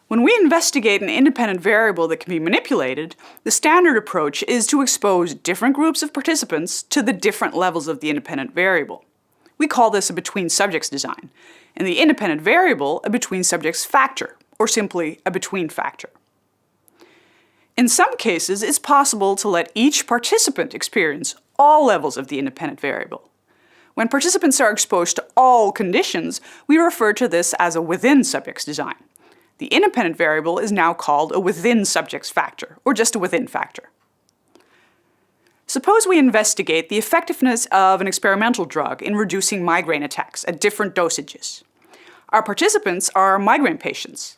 When we investigate an independent variable that can be manipulated, the standard approach is to expose different groups of participants to the different levels of the independent variable. We call this a between subjects design, and the independent variable a between subjects factor, or simply a between factor. In some cases, it's possible to let each participant experience all levels of the independent variable. When participants are exposed to all conditions, we refer to this as a within subjects design. The independent variable is now called a within subjects factor, or just a within factor. Suppose we investigate the effectiveness of an experimental drug in reducing migraine attacks at different dosages. Our participants are migraine patients.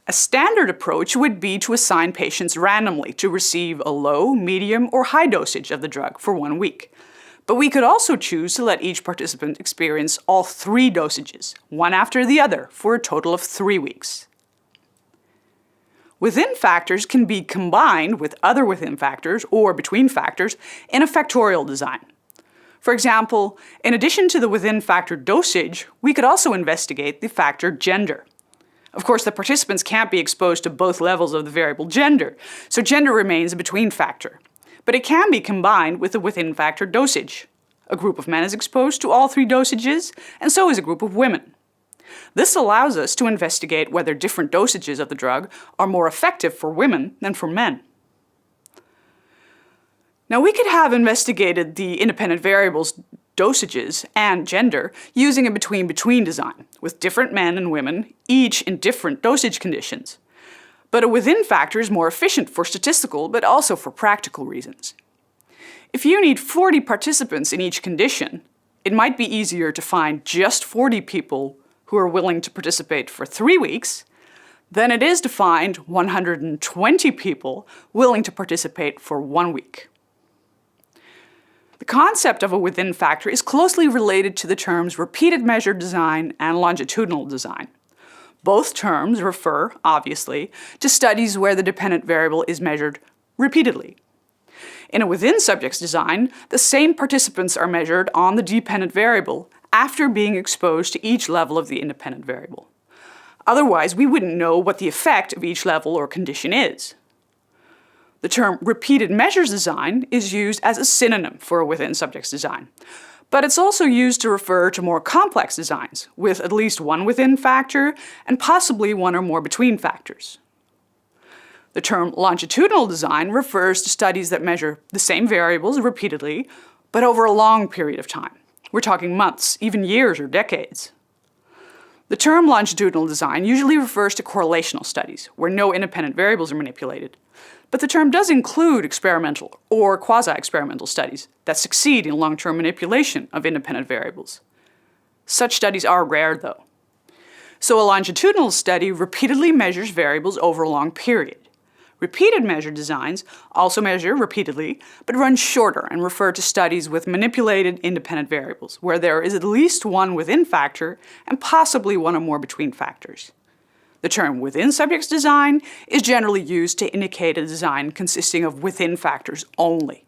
A standard approach would be to assign patients randomly to receive a low, medium, or high dosage of the drug for 1 week. But we could also choose to let each participant experience all 3 dosages, one after the other, for a total of 3 weeks. Within factors can be combined with other within factors or between factors in a factorial design. For example, in addition to the within factor dosage, we could also investigate the factor gender. Of course, the participants can't be exposed to both levels of the variable gender, so gender remains a between factor. But it can be combined with the within factor dosage. A group of men is exposed to all 3 dosages, and so is a group of women. This allows us to investigate whether different dosages of the drug are more effective for women than for men. Now, we could have investigated the independent variables dosages and gender using a between-between design, with different men and women, each in different dosage conditions. But a within factor is more efficient for statistical but also for practical reasons. If you need 40 participants in each condition, it might be easier to find just 40 people who are willing to participate for 3 weeks than it is to find 120 people willing to participate for 1 week. The concept of a within factor is closely related to the terms repeated measure design and longitudinal design. Both terms refer, obviously, to studies where the dependent variable is measured repeatedly. In a within subjects design, the same participants are measured on the dependent variable after being exposed to each level of the independent variable. Otherwise, we wouldn't know what the effect of each level or condition is. The term repeated measures design is used as a synonym for a within subjects design, but it's also used to refer to more complex designs with at least one within factor and possibly one or more between factors. The term longitudinal design refers to studies that measure the same variables repeatedly, but over a long period of time. We're talking months, even years or decades. The term longitudinal design usually refers to correlational studies, where no independent variables are manipulated. But the term does include experimental or quasi-experimental studies that succeed in long-term manipulation of independent variables. Such studies are rare, though. So a longitudinal study repeatedly measures variables over a long period. Repeated measure designs also measure repeatedly, but run shorter and refer to studies with manipulated independent variables, where there is at least one within factor and possibly one or more between factors. The term within subjects design is generally used to indicate a design consisting of within factors only.